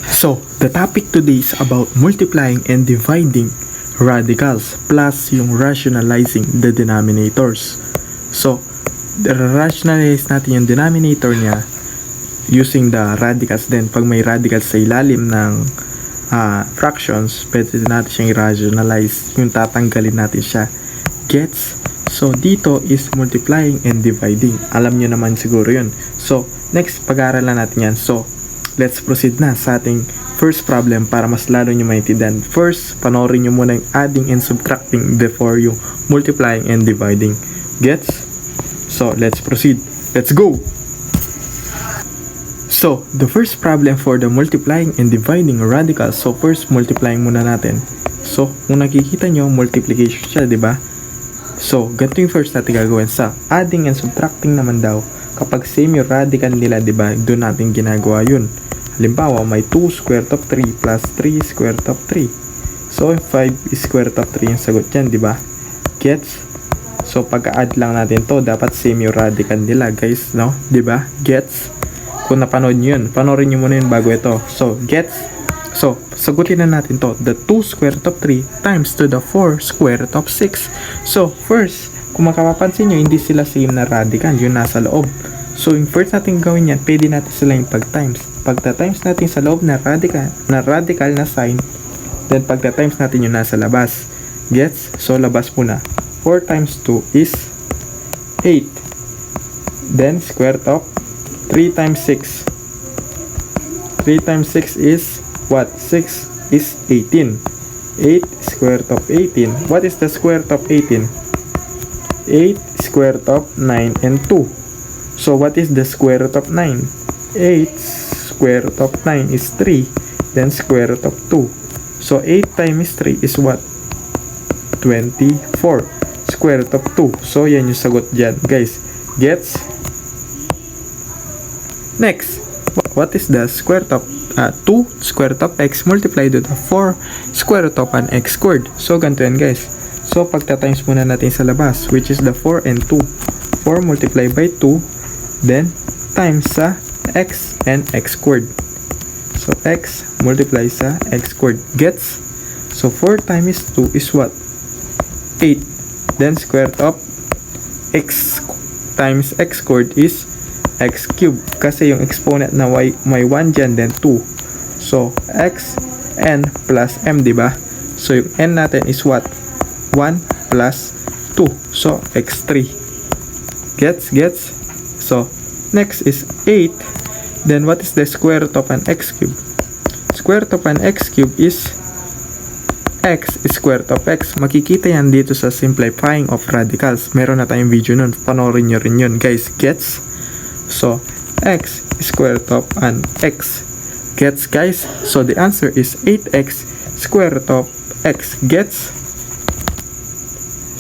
So, the topic today is about multiplying and dividing radicals plus yung rationalizing the denominators. So, rationalize natin yung denominator niya using the radicals. Then, pag may radicals sa ilalim ng fractions, pwede natin siyang i-rationalize. Yung tatanggalin natin siya. Gets? So, dito is multiplying and dividing. Alam nyo naman siguro yun. So, next, pag-aaralan natin yan. So, let's proceed na sa ating first problem para mas lalo nyo maintindihan. First, panoorin nyo muna yung adding and subtracting before yung multiplying and dividing. Gets? So, let's proceed. Let's go! So, the first problem for the multiplying and dividing radicals. So, first, multiplying muna natin. So, kung nakikita nyo, multiplication siya, di ba? So, ganito yung first natin gagawin. Sa adding and subtracting naman daw, kapag same yung radical nila, di ba? Doon natin ginagawa yun. Halimbawa, may 2 square root of 3 plus 3 square root of 3. So, 5 is square root of 3 yung sagot yan, di ba? Gets? So, pag-add lang natin to, dapat same yung radical nila, guys, no? Di ba? Gets? Kung napanood nyo yun, panoorin nyo muna yun bago ito. So, gets? So, sagutin na natin to. The 2 square root of 3 times to the 4 square root of 6. So, first, kung makapapansin nyo, hindi sila same na radical, yung nasa loob. So, yung first natin gawin yan, pwede natin sila yung pag-times. Pagta-times natin sa loob na radical na sign, then pagta-times natin yung nasa labas. Gets? So, labas muna. 4 times 2 is 8. Then, square root of 3 times 6. 3 times 6 is what? 6 is 18. 8 square root of 18. What is the square root of 18? 8 square root of 9 and 2. So, what is the square root of 9? 8 square root of 9 is 3. Then, square root of 2. So, 8 times 3 is what? 24. Square root of 2. So, yan yung sagot dyan. Guys, gets? Next, what is the square root of 2 square root of x multiplied with 4 square root of an x squared? So, ganito yan, guys. So, pagta-times muna natin sa labas, which is the 4 and 2. 4 multiplied by 2, then times sa x and x squared. So, x multiply sa x squared. Gets? So, 4 times 2 is what? 8. Then, square root of x times x squared is x cubed. Kasi yung exponent na y, may 1 dyan, then 2. So, x n plus m, diba? So, yung n natin is what? 1 plus 2. So, x3. Gets? Gets? So, next is 8. Then, what is the square root of an x cube? Square root of an x cube is x is square root of x. Makikita yan dito sa simplifying of radicals. Meron na tayong video nun. Panoorin nyo rin yun, guys. Gets? So, x is square root of an x. Gets, guys? So, the answer is 8x square root of x. Gets?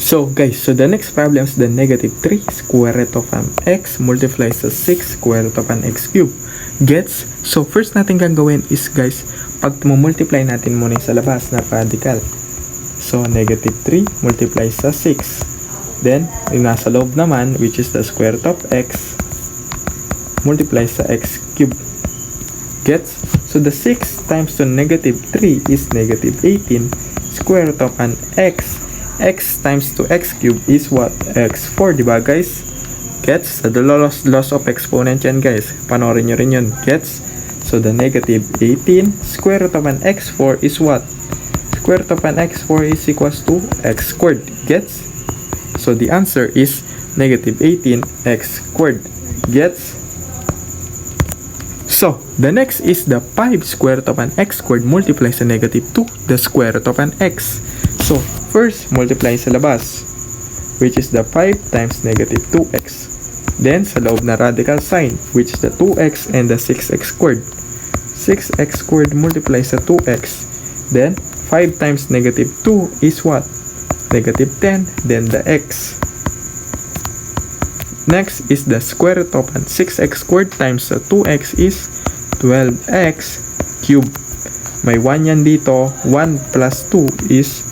So, guys, so the next problem is the negative 3 square root of an x multiplies sa 6 square root of an x cube. Gets? So, first natin gagawin is, guys, pag multiply natin muna yung sa labas na radical. So, negative 3 multiplies sa 6. Then, yung nasa loob naman, which is the square root of x, multiplies sa x cube. Gets? So, the 6 times to negative 3 is negative 18 square root of an x. X times to x cube is what? X4, diba, guys? Gets? So, the loss of exponent yan, guys. Panoorin nyo rin yun. Gets? So, the negative 18 square root of an x4 is what? Square root of an x4 is equals to x squared. Gets? So, the answer is negative 18 x squared. Gets? So, the next is the 5 square root of an x squared multiplies sa negative 2, the square root of an x. So, first, multiply sa labas, which is the 5 times negative 2x. Then, sa loob na radical sign, which is the 2x and the 6x squared. 6x squared multiplies sa 2x. Then, 5 times negative 2 is what? Negative 10, then the x. Next is the square root of 6x squared times 2x is 12x cube. May 1 yan dito. 1 plus 2 is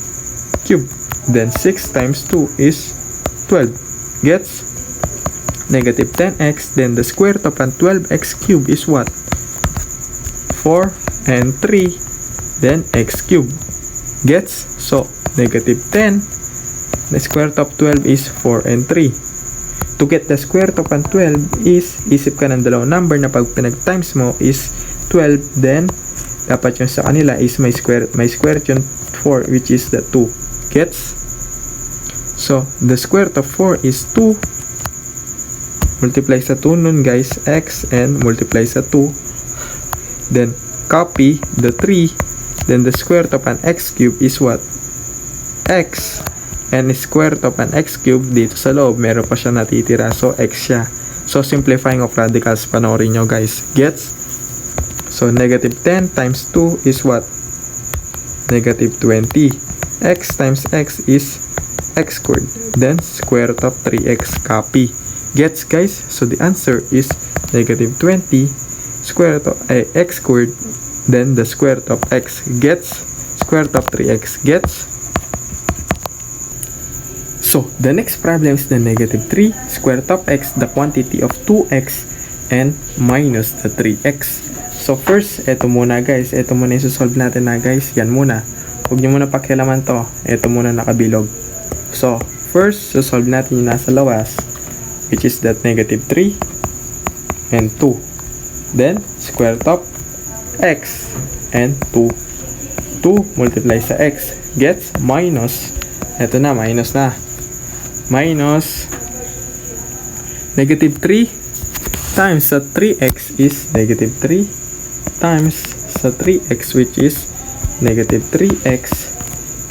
cube. Then 6 times 2 is 12. Gets? Negative 10x. Then the square root of 12x cube is what? 4 and 3, then x cubed. Gets? So, negative 10, the square root of 12 is 4 and 3. To get the square root of 12 is, isip ka ng dalawang number na pag pinag-times mo is 12, then dapat yung sa kanila is may square root yung 4, which is the 2. Gets? So, the square root of 4 is 2. Multiply sa 2 nun guys, x, and multiply sa 2. Then, copy the 3. Then, the square root of an x cube is what? X. And square root of an x cube, dito sa loob, meron pa siya natitira. So, x siya. So, simplifying of radicals, panoorin nyo guys. Gets? So, negative 10 times 2 is what? Negative 20. X times x is x squared. Then, square root of 3x. Copy. Gets guys? So, the answer is negative 20 square root of x squared. Then, the square root of x. Gets? Square root of 3x. Gets? So, the next problem is the negative 3 square root of x, the quantity of 2x, and minus the 3x. So, first, eto muna guys. Eto muna yung solve natin na guys. Yan muna. Huwag nyo muna pakialaman to. Eto muna nakabilog. So, first, solve natin yung nasa lawas, which is that negative 3 and 2. Then, square root of x and 2. 2 multiply sa x. Gets? Minus. Eto na, minus na. Minus negative 3 times sa 3x is negative 3 times sa 3x, which is negative 3x,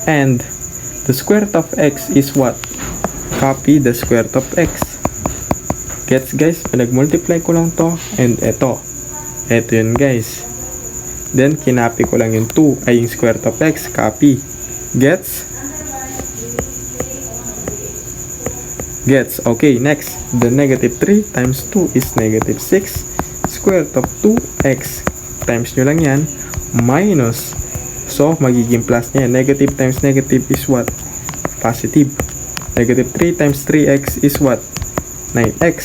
and the square root of x is what? Copy the square root of x. Gets guys? Pinag-multiply ko lang to, and eto yun guys. Then kinapi ko lang yung 2 ay yung square root of x. Copy. Gets? Gets. Okay, next. The negative 3 times 2 is negative 6. Square root of 2x. Times nyo lang yan. Minus. So, magiging plus niya. Negative times negative is what? Positive. Negative 3 times 3x is what? 9x.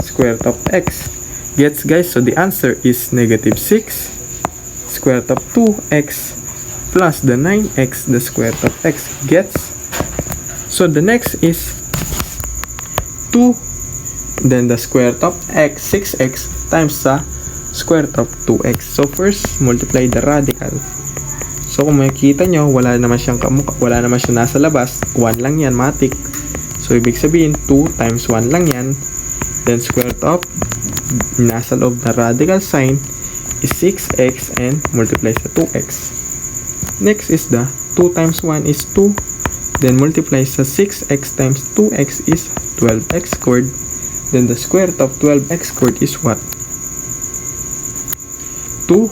Square root of x. Gets guys? So, the answer is negative 6. Square root of 2x plus the 9x, the square root of x. Gets? So, the next is 2, then the square root of x, 6x, times sa square root of 2x. So, first, multiply the radical. So, kung makikita nyo, wala naman siyang nasa labas. 1 lang yan, matik. So, ibig sabihin, 2 times 1 lang yan. Then, square root of, nasa loob na radical sign, is 6x and multiply sa 2x. Next is the 2 times 1 is 2. Then, multiply sa 6x times 2x is 12x squared. Then the square root of 12x squared is what? 2.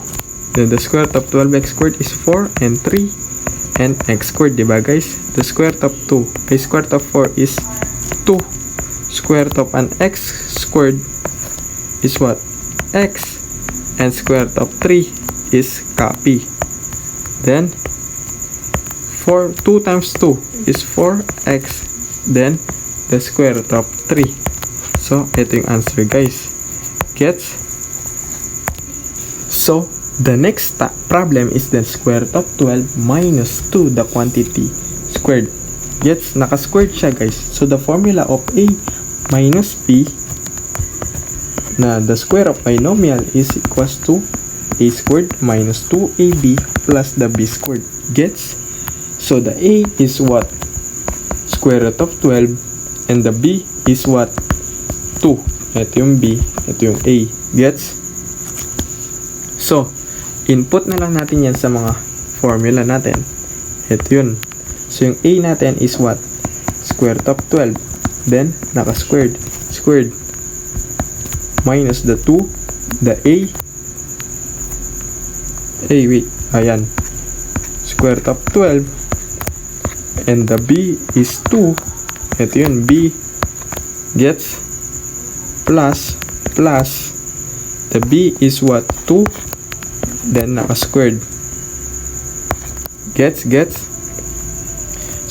Then the square root of 12x squared is 4 and 3 and x squared, diba guys? The square root of 2, the square root of 4 is 2. Square root of an x squared is what? X. And square root of 3 is copy. Then 2 times 2 is 4x. Then the square root of 3. So, ito yung answer guys. Gets? So, the next problem is the square root of 12 minus 2, the quantity squared. Gets? Naka-squared siya guys. So, the formula of a minus b na the square of binomial is equals to a squared minus 2ab plus the b squared. Gets? So, the a is what? Square root of 12. And the b is what? 2. Ito yung b, ito yung a. Gets? So, input na lang natin yan sa mga formula natin. Ito yun. So, yung a natin is what? Square root of 12. Then, naka-squared. Squared. Minus the 2. The a. Wait. Ayan. Square root of 12. And the b is 2. Ito yun, b. Gets? Plus. The b is what? 2. Then, naka-squared. Gets?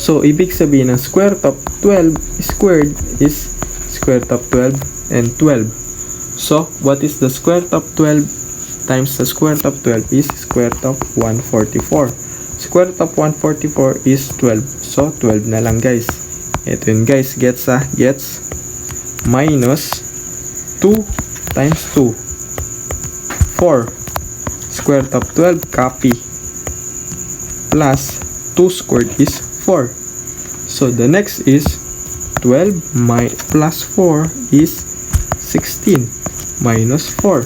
So, ibig sabihin ng square root of 12 squared is square root of 12 and 12. So, what is the square root of 12 times the square root of 12 is square root of 144. Square root of 144 is 12. So, 12 na lang guys. Ito yun guys. Gets Gets. Minus 2 times 2. 4. Square root of 12. Copy. Plus 2 squared is 4. So, the next is 12 plus 4 is 16 minus 4.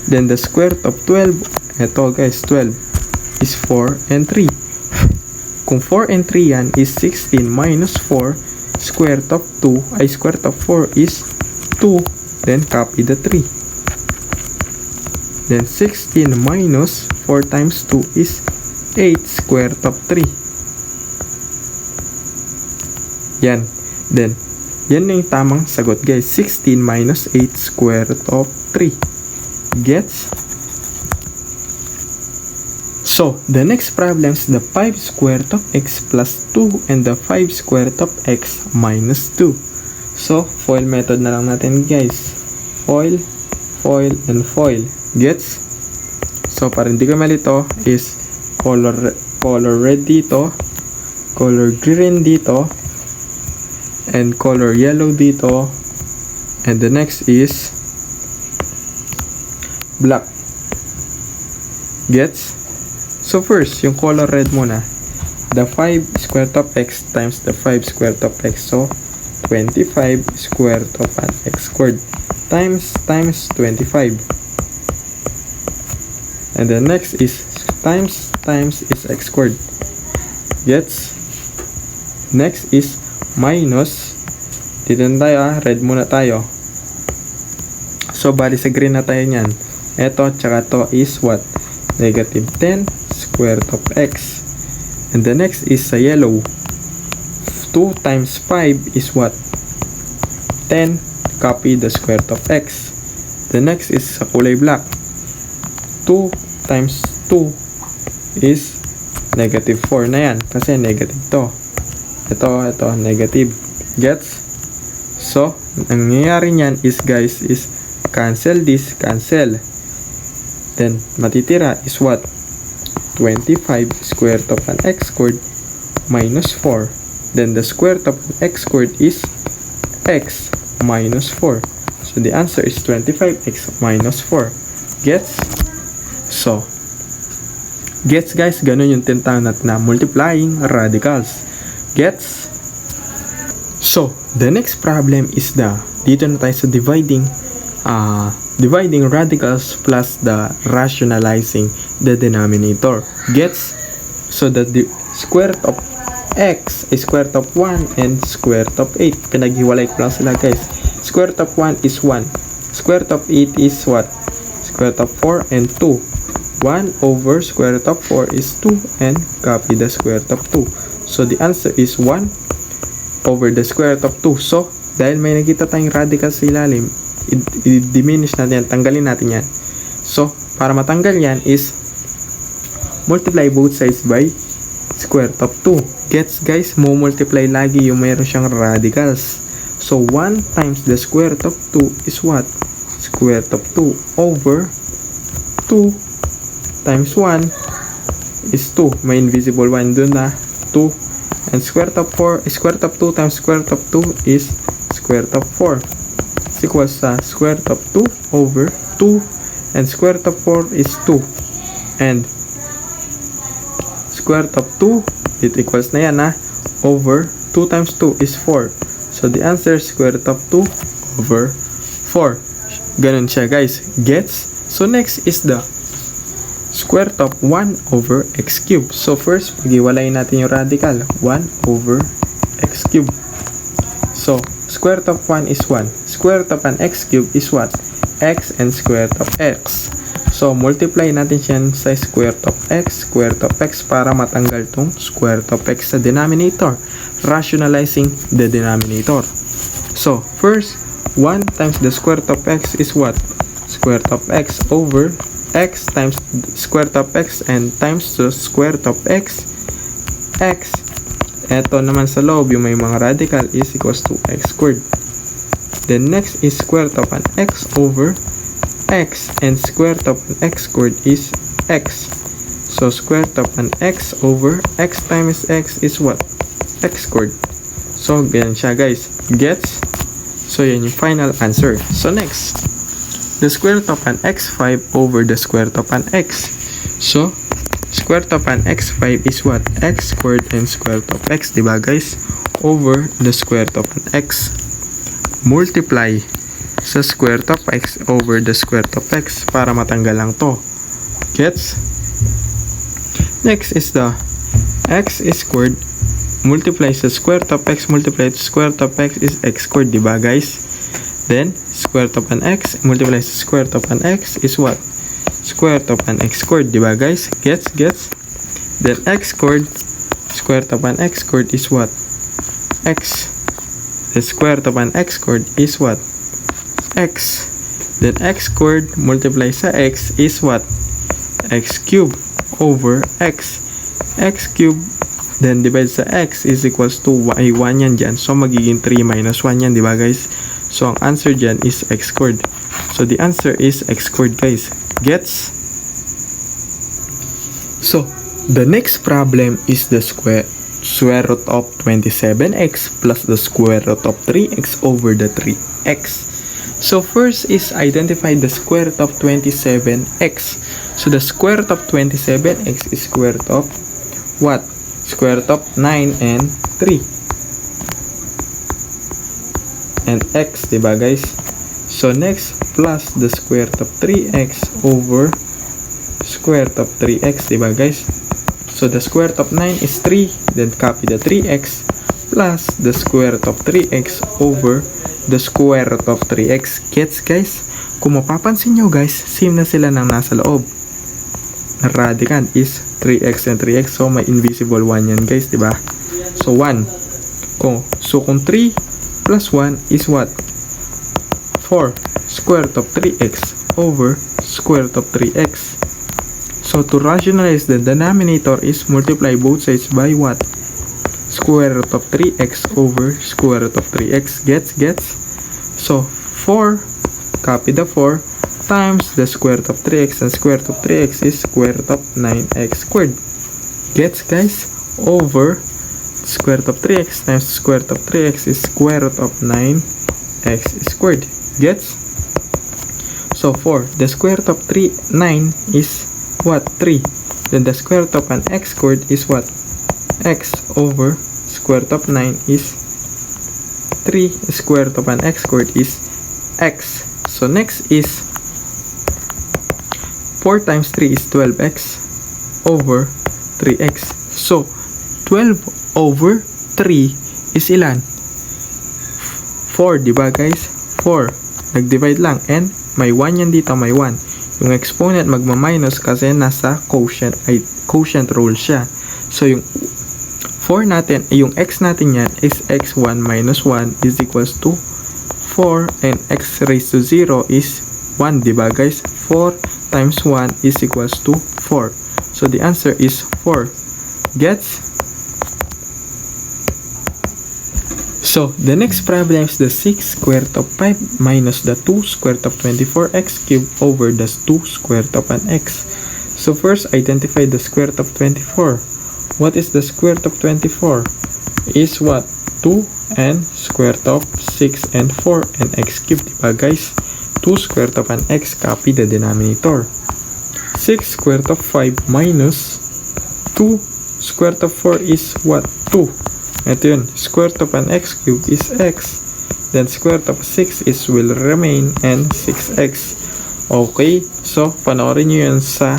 Then the square root of 12, eto guys, 12 is 4 and 3. Kung 4 and 3 yan is 16 minus 4, square root of 2, ay square root of 4 is 2, then copy the 3. Then 16 minus 4 times 2 is 8 square root of 3. Yan. Then, yan na yung tamang sagot guys. 16 minus 8 square root of 3. Gets? So, the next problem is the 5 square root of x plus 2 and the 5 square root of x minus 2. So, FOIL method na lang natin guys. FOIL, FOIL, and FOIL. Gets? So, para hindi ka malito is color red dito, color green dito, and color yellow dito, and the next is black. Gets? So first, yung color red muna, the 5 square root of x times the 5 square root of x, so 25 square root of an x squared times 25, and the next is times is x squared. Gets? Next is minus, dito na tayo red muna tayo. So, bali sa green na tayo nyan. Ito, tsaka to is what? Negative 10 square root of x. And the next is sa yellow. 2 times 5 is what? 10. Copy the square root of x. The next is sa kulay black. 2 times 2 is negative 4 na yan. Kasi negative to. Ito, negative. Gets? So, ang nangyayari nyan is guys, is cancel this, cancel. Then, matitira is what? 25 square root of an x squared minus 4. Then, the square root of x squared is x minus 4. So, the answer is 25x minus 4. Gets? So, gets guys, ganun yung tinatawag natin na multiplying radicals. Gets? So, the next problem is dito na tayo sa dividing radicals plus the rationalizing the denominator. Gets? So, the square root of x is square root of 1 and square root of 8. Pinaghiwalay ko lang sila guys. Square root of 1 is 1. Square root of 8 is what? Square root of 4 and 2. 1 over square root of 4 is 2 and copy the square root of 2. So, the answer is 1 over the square root of 2. So, dahil may nakita tayong radical sa ilalim, i-diminish natin yan, tanggalin natin yan. So, para matanggal yan is multiply both sides by square root of 2. Gets guys? Multiply lagi yung mayroon siyang radicals. So, 1 times the square root of 2 is what? Square root of 2 over 2 times 1 is 2. May invisible 1 dun na. 2 and square root of 4 square root of 2 times square root of 2 is square root of 4 is equals sa square root of 2 over 2 and square root of 4 is 2 and square root of 2 it equals na yan over 2 times 2 is 4. So the answer is square root of 2 over 4. Ganun siya guys. Gets? So next is the square root of 1 over x cubed. So first, pag-iwalayin natin yung radical. 1 over x cubed. So, square root of 1 is 1. Square root of an x cubed is what? X and square root of x. So, multiply natin siya sa square root of x para matanggal tong square root of x sa denominator. Rationalizing the denominator. So, first, 1 times the square root of x is what? Square root of x over x times square root of x and times the square root of x. Eto naman sa loob, yung may mga radical is equals to x squared. Then next is square root of an x over x, and square root of an x squared is x. So square root of an x over x times x is what? X squared. So ganyan siya guys. Gets? So yan yung final answer. So next, the square root of an x5 over the square root of an x. So square root of an x5 is what? X squared and square root of x, diba guys? Over the square root of an x. Multiply sa square root of x over the square root of x para matanggal lang to. Gets? Next is the x squared multiply sa square root of x multiply to square root of x is x squared, diba guys? Then square root of an x multiply sa square root of an x is what? Square root of an x squared, diba guys? Gets? Then x squared square root of an x squared is what? X. The square root of an x squared is what? X. Then x squared multiply sa x is what? X cubed over x. X cubed then divide sa x is equals to y. 1 yan dyan. So magiging 3 minus 1 yan, diba guys? So ang answer dyan is x squared. So the answer is x squared guys. Gets? So the next problem is the square root of 27x plus the square root of 3x over the 3x. So first is identify the square root of 27x. So the square root of 27x is square root of what? Square root of 9 and 3 and x, diba guys? So next, plus the square root of 3x over square root of 3x, diba guys? So the square root of 9 is 3, then copy the 3x plus the square root of 3x over the square root of 3x. Gets guys? Kung mapapansin nyo guys, same na sila ng nasa loob. Radical is 3x and 3x, so may invisible 1 yan guys, diba? So 1. Kung 3 plus 1 is what? 4 square root of 3x over square root of 3x. So to rationalize the denominator is multiply both sides by what? Square root of 3x over square root of 3x. Gets? So 4, copy the 4 times the square root of 3x, and square root of 3x is square root of 9x squared. Gets guys? Over square root of 3x times square root of 3x is square root of 9x squared. Gets? So 4, the square root of 9 is what? 3. Then the square root of an x squared is what? X over square root of 9 is 3. Square root of an x squared is x. So next is 4 times 3 is 12x over 3x. So 12 over 3 is ilan? 4, diba guys? 4. Nag-divide lang and may 1 yan dito, may 1. Yung exponent magma-minus kasi nasa quotient rule siya. So yung 4 natin, yung x natin yan is x1 minus 1 is equals to 4, and x raised to 0 is 1, diba guys? 4 times 1 is equals to 4. So the answer is 4. Gets? So the next problem is the 6 square root of 5 minus the 2 square root of 24x cubed over the 2 square root of an x. So first, identify the square root of 24. What is the square root of 24? Is what? 2 and square root of 6 and 4 and x cubed, diba guys? 2 square root of an x, copy the denominator. 6 square root of 5 minus 2 square root of 4 is what? 2. Ito yun, square root of an x cube is x. Then square root of 6 is will remain and 6x. Okay, so panoorin nyo yun sa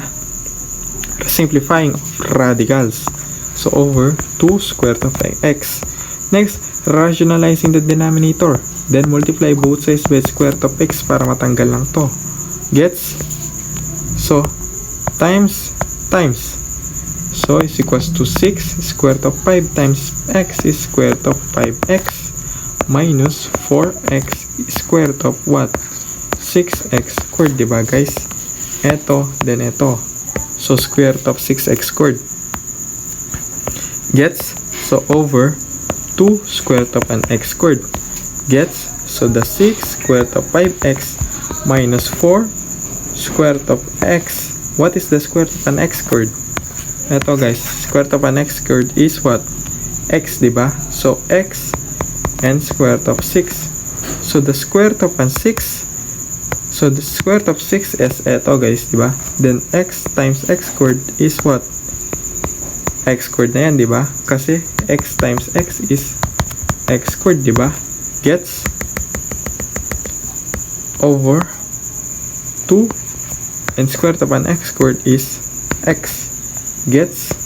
simplifying of radicals. So over 2 square root of x. Next, rationalizing the denominator. Then multiply both sides by square root of x para matanggal lang to. Gets? So, times. So is equals to 6 square root of 5 times x is square root of 5x minus 4x square root of what? 6x squared, diba guys? Eto, then eto. So square root of 6x squared. Gets? So over 2 square root of an x squared. Gets? So the 6 square root of 5x minus 4 square root of x. What is the square root of an x squared? Ito guys, square root of an x squared is what? X, diba? So, x and square root of 6. So, the square root of an 6. So, the square root of 6 is ito guys, diba? Then, x times x squared is what? X squared na yan, diba? Kasi, x times x is x squared, diba? Gets over 2 and square root of an x squared is x. Gets?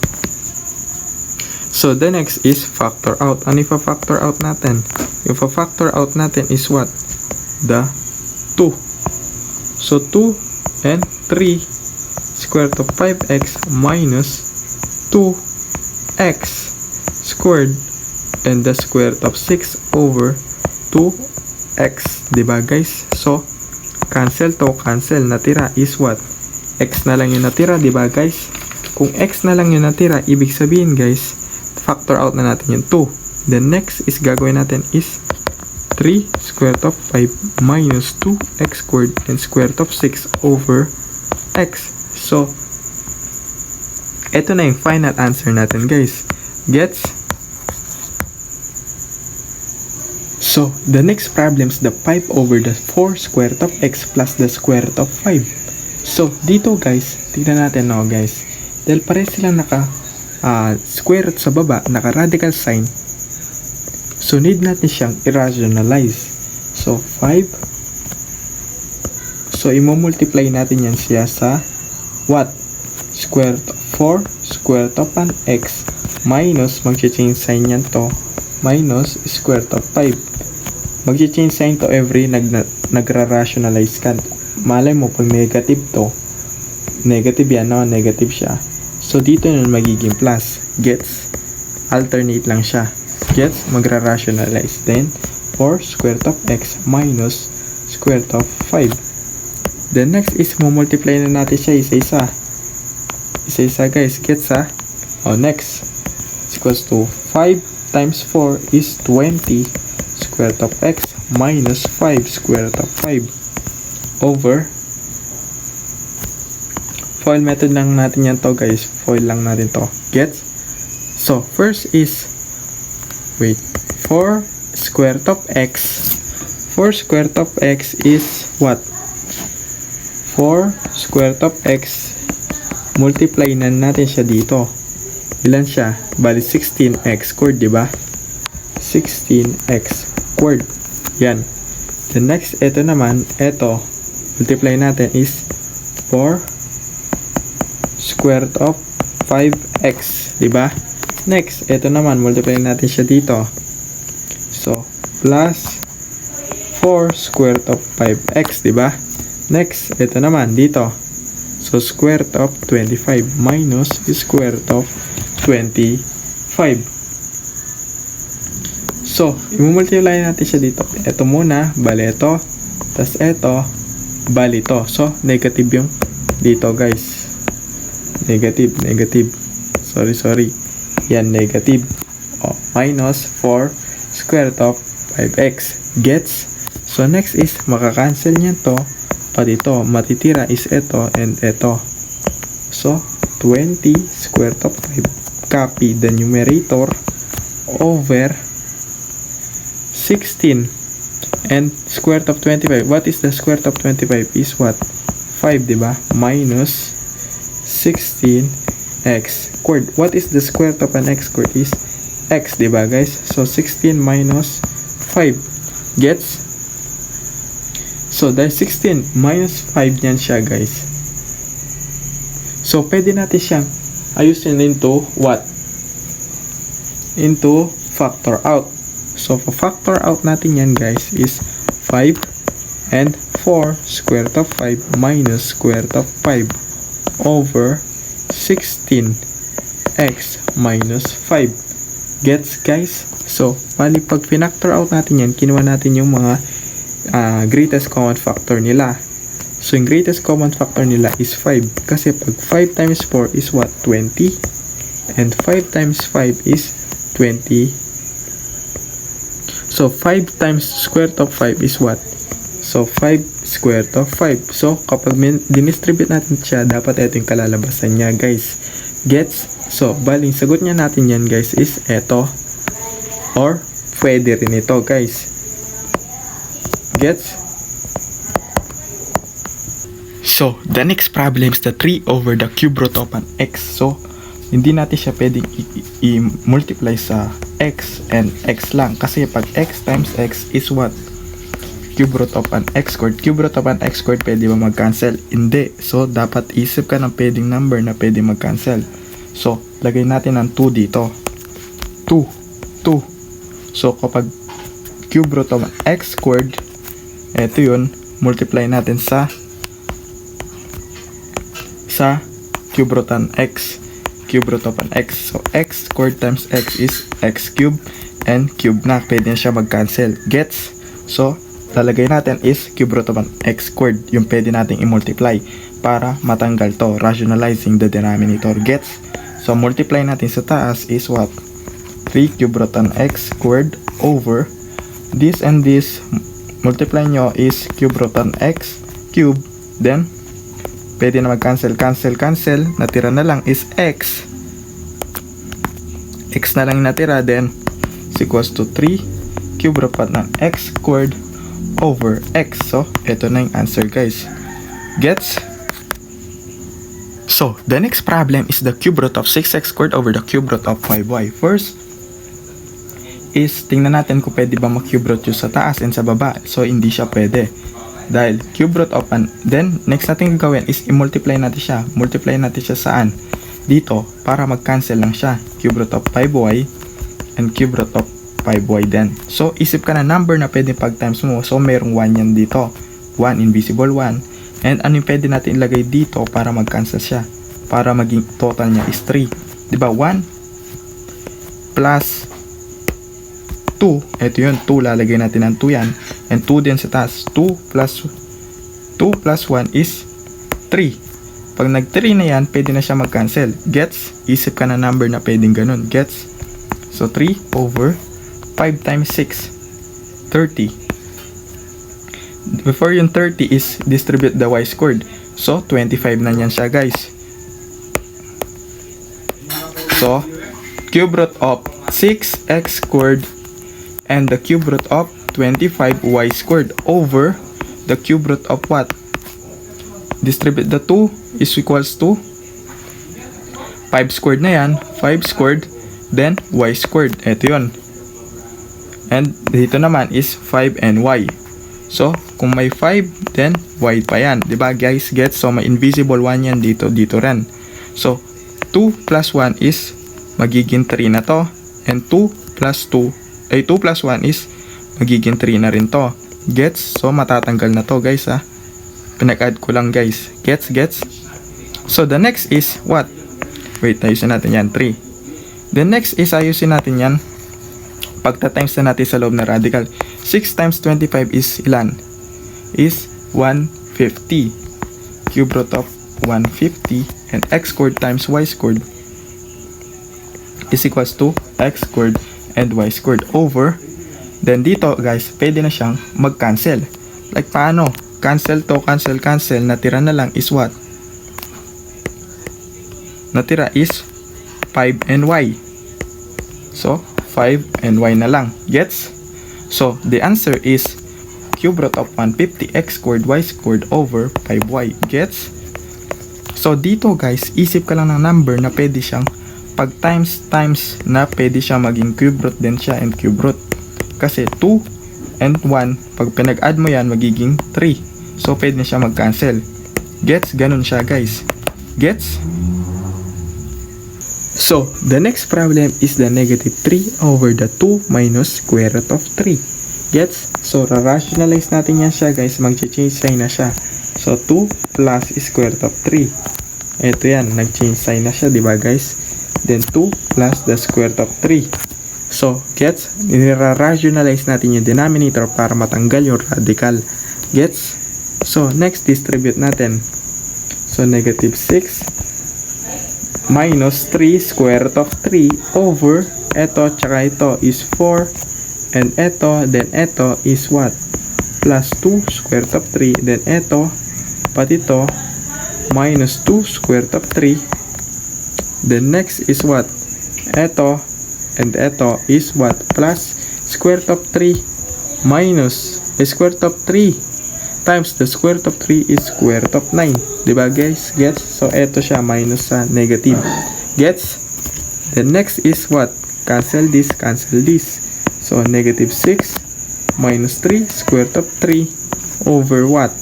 So, the next is factor out. Ano yung factor out natin? Yung factor out natin is what? The 2. So, 2 and 3 square root of 5x minus 2x squared and the square root of 6 over 2x. Diba guys? So, cancel to cancel. Natira is what? X na lang yung natira. Diba guys? Kung x na lang yung natira, ibig sabihin guys, factor out na natin yung 2. The next is gagawin natin is 3 square root of 5 minus 2x squared and square root of 6 over x. So, eto na yung final answer natin guys. Gets? So, the next problem is the 5 over the 4 square root of x plus the square root of 5. So, dito guys, tignan natin no guys. Dahil pares silang naka square root sa baba, naka radical sign. So, need natin siyang i-rationalize. So, 5. So, i-multiply natin yan siya sa what? Square root of 4 square root of an x minus, mag-change sign yan to, minus square root of 5. Mag-change sign to every nagra-rationalize ka. Malay mo, pag negative to, negative yan, no? Negative siya. So, dito nun magiging plus. Gets? Alternate lang siya. Gets? Magra-rationalize. Then, 4 square root of x minus square root of 5. The next is, multiply na natin siya isa-isa. Isa-isa guys. Gets ha? O, next. It's equals to 5 times 4 is 20 square root of x minus 5 square root of 5 over foil method lang natin yan to guys. Foil lang natin to. Gets? So, first is 4 square root of x. 4 square root of x is what? 4 square root of x. Multiply na natin siya dito. Ilan siya? Bali 16x squared, diba? 16x squared. Yan. The next, ito naman, ito, multiply natin is 4 square root of 5x, diba? Next, ito naman, multiply natin siya dito. So, plus 4 square root of 5x, diba? Next, ito naman, dito. So, square root of 25 minus square root of 25. So, i-multiply natin siya dito. Ito muna, bali ito. Tapos ito, bali ito. So, negative yung dito, guys. Negative. Sorry. Yan, negative. O, minus 4 square root of 5x. Gets? So, next is, makakancel niyan to. O, dito, matitira is ito and ito. So, 20 square root of 5. Copy the numerator over 16 and square root of 25. What is the square root of 25? Is what? 5, diba? Minus 16x squared. What is the square root of an x squared? Is x, diba guys? So, 16 minus 5. Gets? So, dahil 16 minus 5 yan siya, guys. So, pwede natin siyang ayusin into what? Into factor out. So, factor out natin yan, guys, is 5 and 4 square root of 5 minus square root of 5 over 16x minus 5. Gets, guys? So, bali pag pinactor out natin yan, kinuha natin yung mga greatest common factor nila. So, yung greatest common factor nila is 5. Kasi pag 5 times 4 is what? 20. And 5 times 5 is 20. So, 5 times square root of 5 is what? So, 5 square root of 5. So, kapag dinistribute natin siya, dapat ito yung kalalabasan niya, guys. Gets? So, baling sagot niya natin yan, guys, is ito. Or, pwede rin ito, guys. Gets? So, the next problem is the 3 over the cube root of an x. So, hindi natin siya pwedeng i-multiply sa x and x lang. Kasi pag x times x is what? Cube root of an x squared. Cube root of an x squared, pwede ba mag-cancel? Hindi. So, dapat isip ka ng pwedeng number na pwede mag-cancel. So, lagay natin ang 2 dito. 2. So, kapag cube root of an x squared, eto yun, multiply natin sa cube root of an x. Cube root of an x. So, x squared times x is x cube and cube na. Pwede na siya mag-cancel. Gets? So, lalagay natin is cube root of an x squared. Yung pwede nating i-multiply para matanggal to. Rationalizing the denominator. Gets? So, multiply natin sa taas is what? 3 cube root of an x squared over this and this. Multiply nyo is cube root of an x cube. Then, pwede na mag-cancel, cancel. Natira na lang is x. X na lang natira. Then, is equals to 3 cube root of an x squared over x. So, ito na yung answer, guys. Gets? So, the next problem is the cube root of 6x squared over the cube root of 5y. First, is tingnan natin kung pwede ba mag-cube root yung sa taas and sa baba. So, hindi siya pwede. Dahil cube root of an, then next natin gagawin is i-multiply natin siya. Multiply natin siya saan? Dito, para mag-cancel lang siya. Cube root of 5y and cube root of 5y din. So, isip ka na number na pwede pag-times mo. So, merong 1 yan dito. 1, invisible 1. And ano yung pwede natin ilagay dito para mag-cancel siya? Para maging total niya is 3. Diba? 1 plus 2. Ito yun. 2. Lalagay natin ng 2 yan. And 2 din sa taas. 2 plus 1 is 3. Pag nag-3 na yan, pwede na siya mag-cancel. Gets? Isip ka na number na pwedeng ganun. Gets? So, 3 over 5 times 6. 30. Before yung 30 is distribute the y squared. So, 25 na yan siya, guys. So, cube root of 6x squared and the cube root of 25y squared over the cube root of what? Distribute the 2 is equals to 5 squared na yan. 5 squared, then y squared. Ito yun. And dito naman is 5 and y. So, kung may 5, then y pa yan. Diba, guys? Get? So, may invisible 1 yan dito rin. So, 2 plus 1 is magiging 3 na to. And 2 plus 1 is magiging 3 na rin to. Gets? So, matatanggal na to, guys, ha. Pinag-add ko lang, guys. Gets? So, the next is what? Wait, ayusin natin yan. 3. The next is ayusin natin yan. Pagta-times na natin sa loob na radical. 6 times 25 is ilan? Is 150. Cube root of 150 and x squared times y squared is equals to x squared and y squared over. Then dito, guys, pwede na siyang mag-cancel. Like paano? Cancel to, cancel. Natira na lang is what? Natira is 5 and y. So, 5 and y na lang. Gets? So, the answer is cube root of 150 x squared y squared over 5y. Gets? So, dito, guys, isip ka lang ng number na pwede siyang pag times na pwede siya maging cube root din siya and cube root. Kasi 2 and 1, pag pinag-add mo yan, magiging 3. So, pwede na siya mag-cancel. Gets? Ganun siya, guys. Gets? So, the next problem is the negative 3 over the 2 minus square root of 3. Gets? So, ra-rationalize natin yan siya, guys. Mag-change sign na siya. So, 2 plus square root of 3. Ito yan, nag-change sign na siya, diba, guys? Then, 2 plus the square root of 3. So, gets? Nira-rationalize natin yung denominator para matanggal yung radical. Gets? So, next, distribute natin. So, negative 6 minus 3 square root of 3 over eto tsaka ito is 4 and eto then eto is what? plus 2 square root of 3. Then eto, pati to, minus 2 square root of 3. Then next is what? Eto, and eto is what? Plus square root of 3 minus square root of 3 times the square root of 3 is square root of 9. Diba guys? Gets? So, eto siya minus sa negative. Gets? The next is what? Cancel this, cancel this. So, negative 6 minus 3 square root of 3 over what?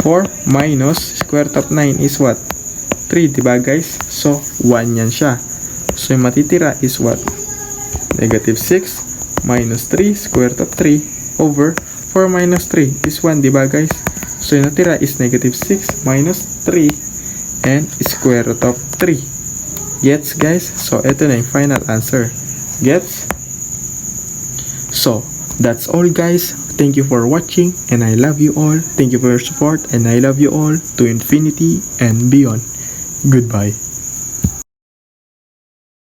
4 minus square root of 9 is what? 3, diba guys? So, 1 yan siya. So, yung matitira is what? Negative 6 minus 3 square root of 3 over 4 minus 3 is 1, diba guys? So, yung natira is negative 6 minus 3 and square root of 3. Gets guys? So, ito na yung final answer. Gets? So, that's all guys. Thank you for watching and I love you all. Thank you for your support and I love you all to infinity and beyond. Goodbye.